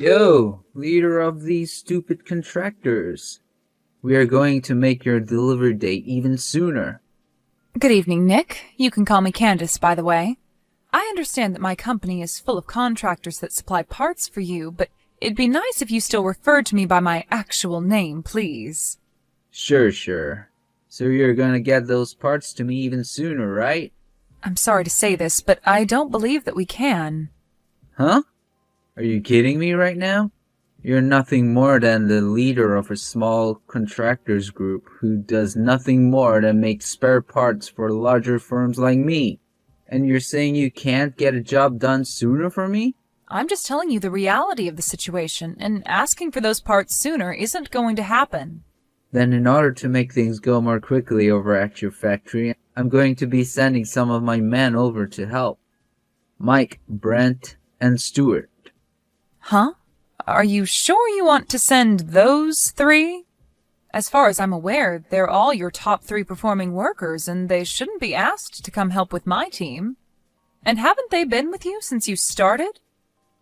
Yo, leader of these stupid contractors. We are going to make your delivery date even sooner. Good evening, Nick. You can call me Candace, by the way. I understand that my company is full of contractors that supply parts for you, but it'd be nice if you still referred to me by my actual name, please. Sure. So you're gonna get those parts to me even sooner, right? I'm sorry to say this, but I don't believe that we can. Huh? Are you kidding me right now? You're nothing more than the leader of a small contractors group who does nothing more than make spare parts for larger firms like me. And you're saying you can't get a job done sooner for me? I'm just telling you the reality of the situation, and asking for those parts sooner isn't going to happen. Then in order to make things go more quickly over at your factory, I'm going to be sending some of my men over to help. Mike, Brent, and Stuart. Huh? Are you sure you want to send those three? As far as I'm aware, they're all your top 3 performing workers, and they shouldn't be asked to come help with my team. And haven't they been with you since you started?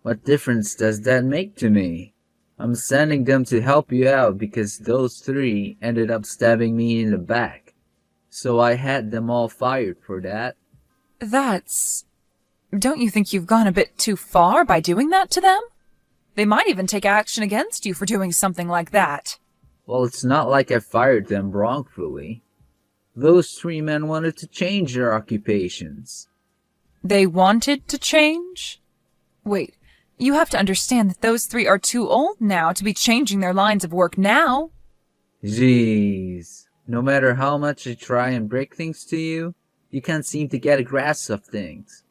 What difference does that make to me? I'm sending them to help you out because those 3 ended up stabbing me in the back. So I had them all fired for that. Don't you think you've gone a bit too far by doing that to them? They might even take action against you for doing something like that. Well, it's not like I fired them wrongfully. Those 3 men wanted to change their occupations. They wanted to change? Wait, you have to understand that those 3 are too old now to be changing their lines of work now. Jeez. No matter how much I try and break things to you, you can't seem to get a grasp of things.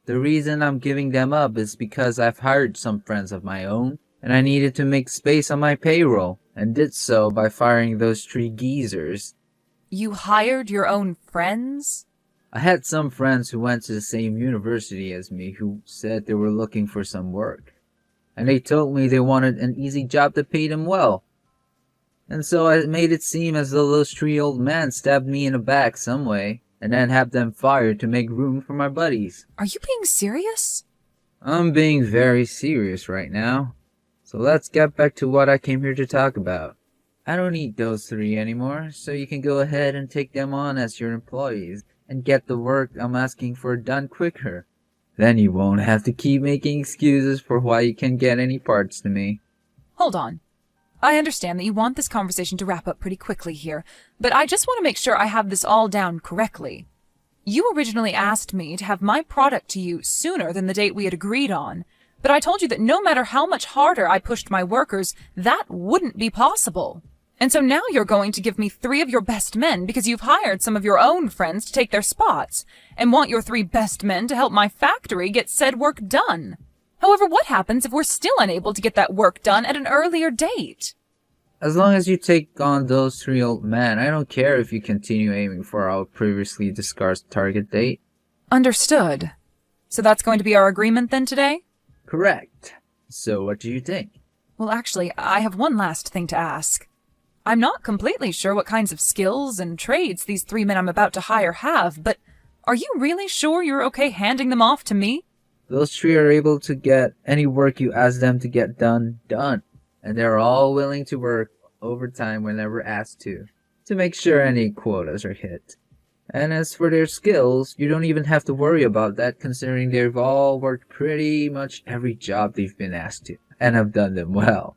The reason I'm giving them up is because I've hired some friends of my own, and I needed to make space on my payroll, and did so by firing those 3 geezers. You hired your own friends? I had some friends who went to the same university as me who said they were looking for some work, and they told me they wanted an easy job that paid them well. And so I made it seem as though those 3 old men stabbed me in the back some way, and then have them fired to make room for my buddies. Are you being serious? I'm being very serious right now. So let's get back to what I came here to talk about. I don't need those 3 anymore, so you can go ahead and take them on as your employees and get the work I'm asking for done quicker. Then you won't have to keep making excuses for why you can't get any parts to me. Hold on. I understand that you want this conversation to wrap up pretty quickly here, but I just want to make sure I have this all down correctly. You originally asked me to have my product to you sooner than the date we had agreed on, but I told you that no matter how much harder I pushed my workers, that wouldn't be possible. And so now you're going to give me 3 of your best men because you've hired some of your own friends to take their spots, and want your 3 best men to help my factory get said work done. However, what happens if we're still unable to get that work done at an earlier date? As long as you take on those 3 old men, I don't care if you continue aiming for our previously discussed target date. Understood. So that's going to be our agreement then today? Correct. So what do you think? Well, actually, I have one last thing to ask. I'm not completely sure what kinds of skills and trades these 3 men I'm about to hire have, but are you really sure you're okay handing them off to me? Those 3 are able to get any work you ask them to get done. And they're all willing to work overtime whenever asked to make sure any quotas are hit. And as for their skills, you don't even have to worry about that considering they've all worked pretty much every job they've been asked to, and have done them well.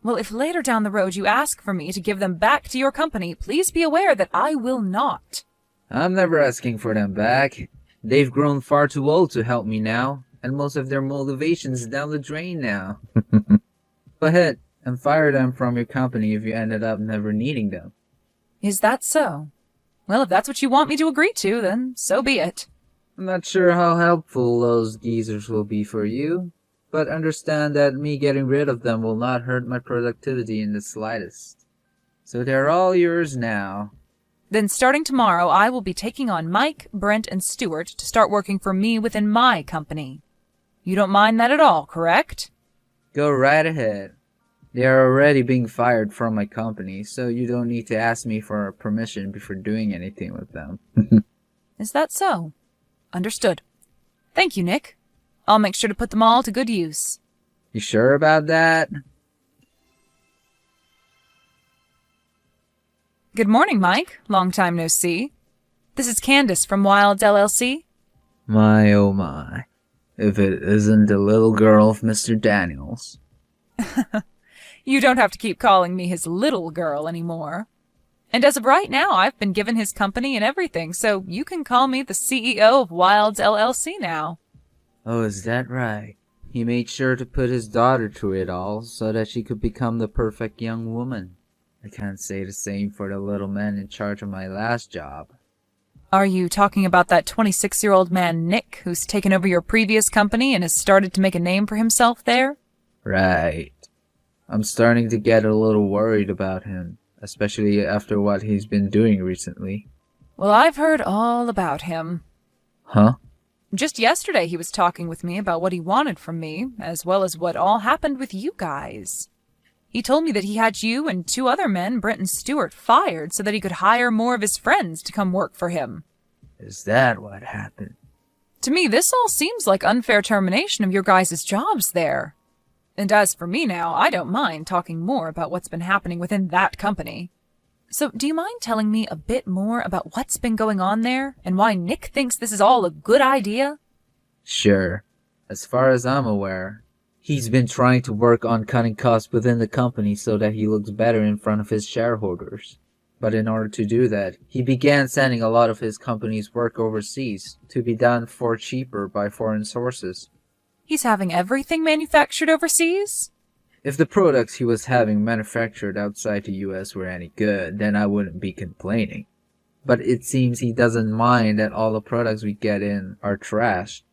Well, if later down the road you ask for me to give them back to your company, please be aware that I will not. I'm never asking for them back. They've grown far too old to help me now, and most of their motivation's down the drain now. Go ahead and fire them from your company if you ended up never needing them. Is that so? Well, if that's what you want me to agree to, then so be it. I'm not sure how helpful those geezers will be for you, but understand that me getting rid of them will not hurt my productivity in the slightest. So they're all yours now. Then starting tomorrow, I will be taking on Mike, Brent, and Stuart to start working for me within my company. You don't mind that at all, correct? Go right ahead. They are already being fired from my company, so you don't need to ask me for permission before doing anything with them. Is that so? Understood. Thank you, Nick. I'll make sure to put them all to good use. You sure about that? Good morning, Mike. Long time no see. This is Candace from Wilds LLC. My oh my. If it isn't the little girl of Mr. Daniels. You don't have to keep calling me his little girl anymore. And as of right now, I've been given his company and everything, so you can call me the CEO of Wilds LLC now. Oh, is that right? He made sure to put his daughter through it all so that she could become the perfect young woman. I can't say the same for the little man in charge of my last job. Are you talking about that 26-year-old man, Nick, who's taken over your previous company and has started to make a name for himself there? Right. I'm starting to get a little worried about him, especially after what he's been doing recently. Well, I've heard all about him. Huh? Just yesterday he was talking with me about what he wanted from me, as well as what all happened with you guys. He told me that he had you and 2 other men, Brent and Stewart, fired so that he could hire more of his friends to come work for him. Is that what happened? To me, this all seems like unfair termination of your guys' jobs there. And as for me now, I don't mind talking more about what's been happening within that company. So do you mind telling me a bit more about what's been going on there and why Nick thinks this is all a good idea? Sure. As far as I'm aware, he's been trying to work on cutting costs within the company so that he looks better in front of his shareholders. But in order to do that, he began sending a lot of his company's work overseas to be done for cheaper by foreign sources. He's having everything manufactured overseas? If the products he was having manufactured outside the US were any good, then I wouldn't be complaining. But it seems he doesn't mind that all the products we get in are trash.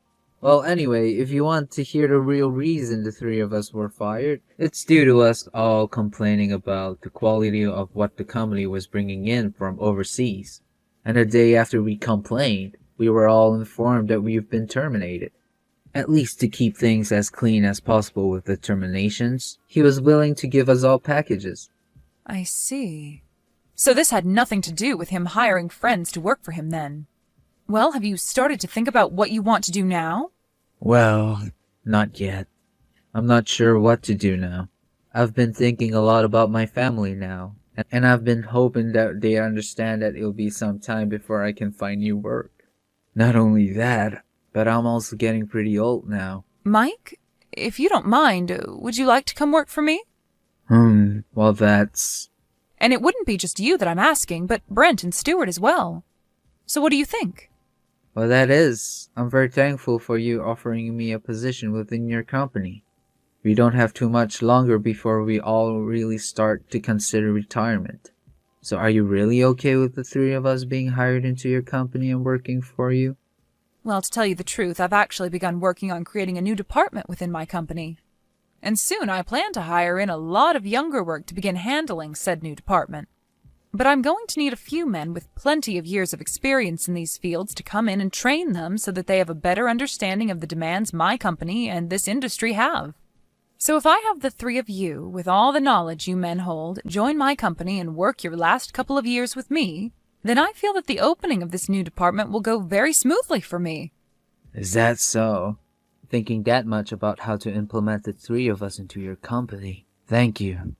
Well, anyway, if you want to hear the real reason the 3 of us were fired, it's due to us all complaining about the quality of what the company was bringing in from overseas. And the day after we complained, we were all informed that we've been terminated. At least to keep things as clean as possible with the terminations, he was willing to give us all packages. I see. So this had nothing to do with him hiring friends to work for him then? Well, have you started to think about what you want to do now? Well, not yet. I'm not sure what to do now. I've been thinking a lot about my family now, and I've been hoping that they understand that it'll be some time before I can find new work. Not only that, but I'm also getting pretty old now. Mike, if you don't mind, would you like to come work for me? Well that's... And it wouldn't be just you that I'm asking, but Brent and Stewart as well. So what do you think? Well, that is. I'm very thankful for you offering me a position within your company. We don't have too much longer before we all really start to consider retirement. So are you really okay with the 3 of us being hired into your company and working for you? Well, to tell you the truth, I've actually begun working on creating a new department within my company. And soon I plan to hire in a lot of younger work to begin handling said new department. But I'm going to need a few men with plenty of years of experience in these fields to come in and train them so that they have a better understanding of the demands my company and this industry have. So if I have the 3 of you, with all the knowledge you men hold, join my company and work your last couple of years with me, then I feel that the opening of this new department will go very smoothly for me. Is that so? Thinking that much about how to implement the 3 of us into your company. Thank you.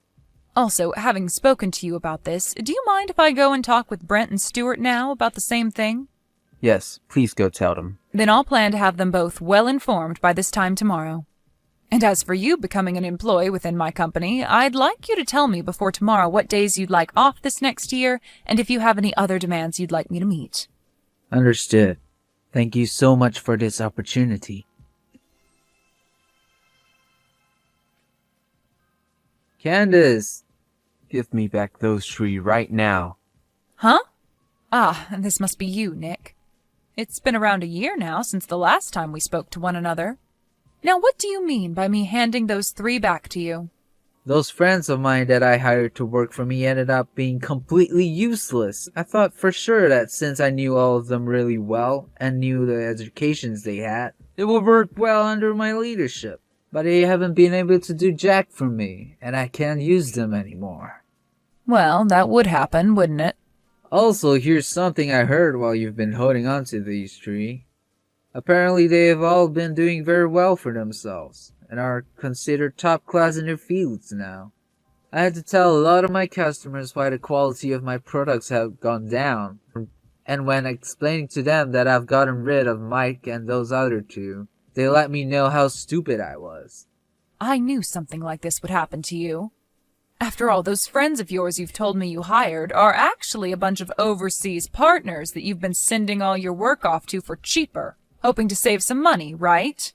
Also, having spoken to you about this, do you mind if I go and talk with Brent and Stewart now about the same thing? Yes, please go tell them. Then I'll plan to have them both well informed by this time tomorrow. And as for you becoming an employee within my company, I'd like you to tell me before tomorrow what days you'd like off this next year, and if you have any other demands you'd like me to meet. Understood. Thank you so much for this opportunity. Candace! Give me back those 3 right now. Huh? Ah, this must be you, Nick. It's been around a year now since the last time we spoke to one another. Now, what do you mean by me handing those 3 back to you? Those friends of mine that I hired to work for me ended up being completely useless. I thought for sure that since I knew all of them really well and knew the educations they had, they would work well under my leadership. But they haven't been able to do jack for me, and I can't use them anymore. Well, that would happen, wouldn't it? Also, here's something I heard while you've been holding on to these 3. Apparently they have all been doing very well for themselves, and are considered top class in their fields now. I had to tell a lot of my customers why the quality of my products have gone down, and when explaining to them that I've gotten rid of Mike and those other two, they let me know how stupid I was. I knew something like this would happen to you. After all, those friends of yours you've told me you hired are actually a bunch of overseas partners that you've been sending all your work off to for cheaper, hoping to save some money, right?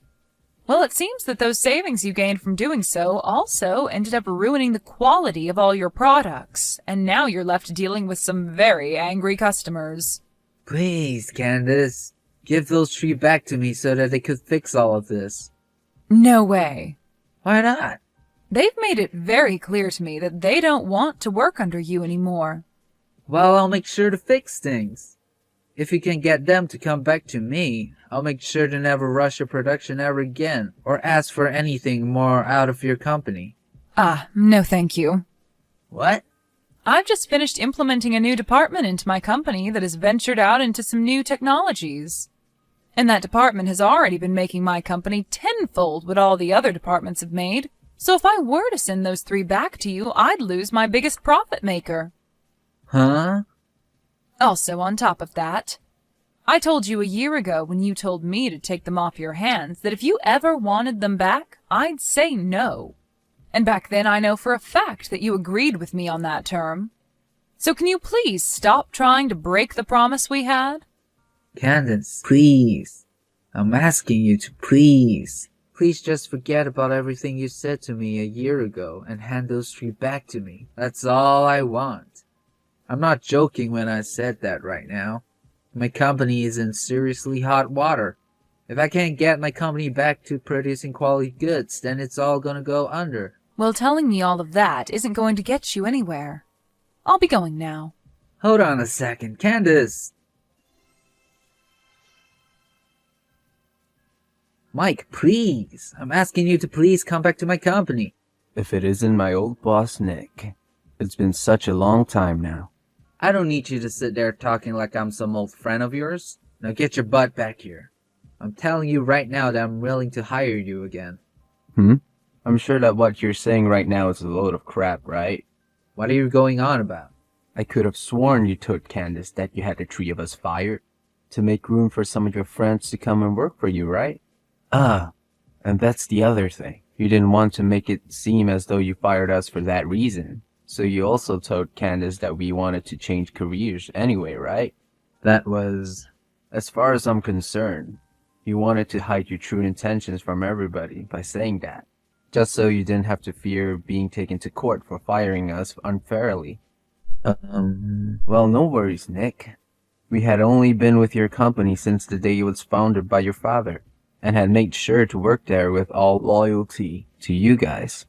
Well, it seems that those savings you gained from doing so also ended up ruining the quality of all your products, and now you're left dealing with some very angry customers. Please, Candace, give those three back to me so that they could fix all of this. No way. Why not? They've made it very clear to me that they don't want to work under you anymore. Well, I'll make sure to fix things. If you can get them to come back to me, I'll make sure to never rush a production ever again, or ask for anything more out of your company. No thank you. What? I've just finished implementing a new department into my company that has ventured out into some new technologies. And that department has already been making my company tenfold what all the other departments have made. So if I were to send those three back to you, I'd lose my biggest profit maker. Huh? Also, on top of that, I told you a year ago when you told me to take them off your hands that if you ever wanted them back, I'd say no. And back then I know for a fact that you agreed with me on that term. So can you please stop trying to break the promise we had? Candace, please. I'm asking you to please. Please just forget about everything you said to me a year ago and hand those three back to me. That's all I want. I'm not joking when I said that right now. My company is in seriously hot water. If I can't get my company back to producing quality goods, then it's all gonna go under. Well, telling me all of that isn't going to get you anywhere. I'll be going now. Hold on a second, Candace! Mike, please! I'm asking you to please come back to my company. If it isn't my old boss, Nick. It's been such a long time now. I don't need you to sit there talking like I'm some old friend of yours. Now get your butt back here. I'm telling you right now that I'm willing to hire you again. I'm sure that what you're saying right now is a load of crap, right? What are you going on about? I could have sworn you told Candace that you had the three of us fired to make room for some of your friends to come and work for you, right? And that's the other thing. You didn't want to make it seem as though you fired us for that reason. So you also told Candace that we wanted to change careers anyway, right? That was... As far as I'm concerned, you wanted to hide your true intentions from everybody by saying that. Just so you didn't have to fear being taken to court for firing us unfairly. Well, no worries, Nick. We had only been with your company since the day it was founded by your father, and had made sure to work there with all loyalty to you guys.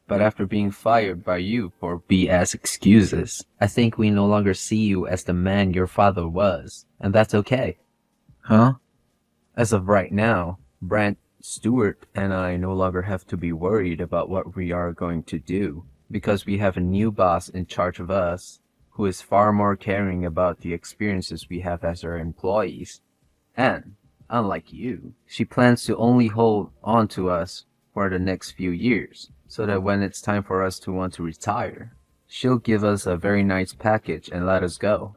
But after being fired by you for BS excuses, I think we no longer see you as the man your father was, and that's okay. Huh? As of right now, Brent, Stewart, and I no longer have to be worried about what we are going to do, because we have a new boss in charge of us, who is far more caring about the experiences we have as our employees. And, unlike you, she plans to only hold on to us for the next few years, so that when it's time for us to want to retire, she'll give us a very nice package and let us go.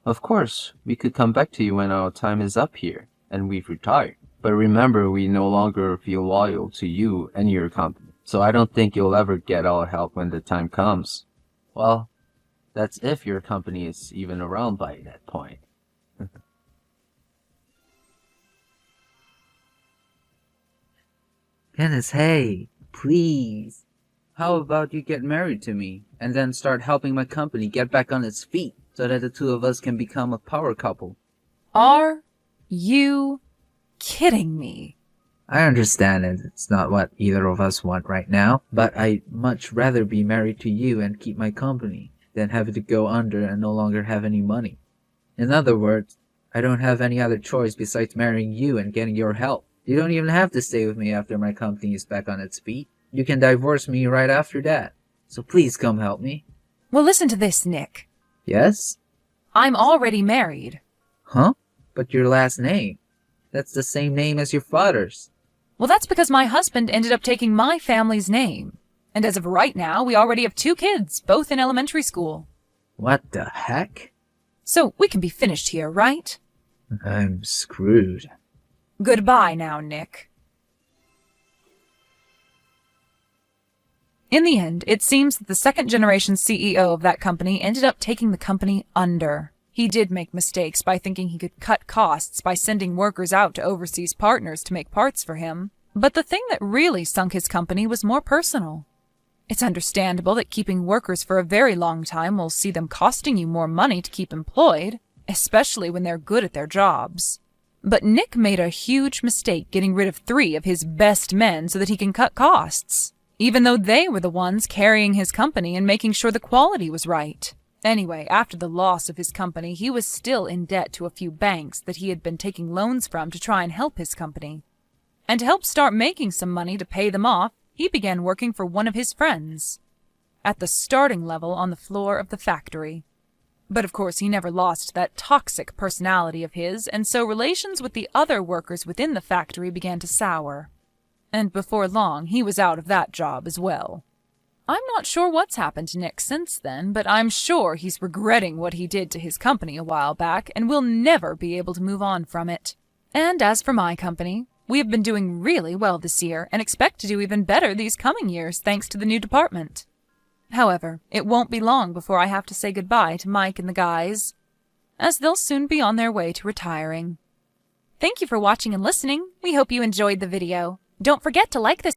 Of course, we could come back to you when our time is up here, and we've retired. But remember, we no longer feel loyal to you and your company, so I don't think you'll ever get our help when the time comes. Well, that's if your company is even around by that point. Dennis, hey, please. How about you get married to me, and then start helping my company get back on its feet, so that the two of us can become a power couple? Are you kidding me? I understand it's not what either of us want right now, but I'd much rather be married to you and keep my company than have it go under and no longer have any money. In other words, I don't have any other choice besides marrying you and getting your help. You don't even have to stay with me after my company is back on its feet. You can divorce me right after that. So please come help me. Well, listen to this, Nick. Yes? I'm already married. Huh? But your last name? That's the same name as your father's. Well, that's because my husband ended up taking my family's name. And as of right now, we already have 2 kids, both in elementary school. What the heck? So we can be finished here, right? I'm screwed. Goodbye now, Nick. In the end, it seems that the second-generation CEO of that company ended up taking the company under. He did make mistakes by thinking he could cut costs by sending workers out to overseas partners to make parts for him. But the thing that really sunk his company was more personal. It's understandable that keeping workers for a very long time will see them costing you more money to keep employed, especially when they're good at their jobs. But Nick made a huge mistake getting rid of 3 of his best men so that he can cut costs, even though they were the ones carrying his company and making sure the quality was right. Anyway, after the loss of his company, he was still in debt to a few banks that he had been taking loans from to try and help his company. And to help start making some money to pay them off, he began working for one of his friends, at the starting level on the floor of the factory. But of course he never lost that toxic personality of his, and so relations with the other workers within the factory began to sour. And before long, he was out of that job as well. I'm not sure what's happened to Nick since then, but I'm sure he's regretting what he did to his company a while back and will never be able to move on from it. And as for my company, we have been doing really well this year and expect to do even better these coming years thanks to the new department. However, it won't be long before I have to say goodbye to Mike and the guys, as they'll soon be on their way to retiring. Thank you for watching and listening. We hope you enjoyed the video. Don't forget to like this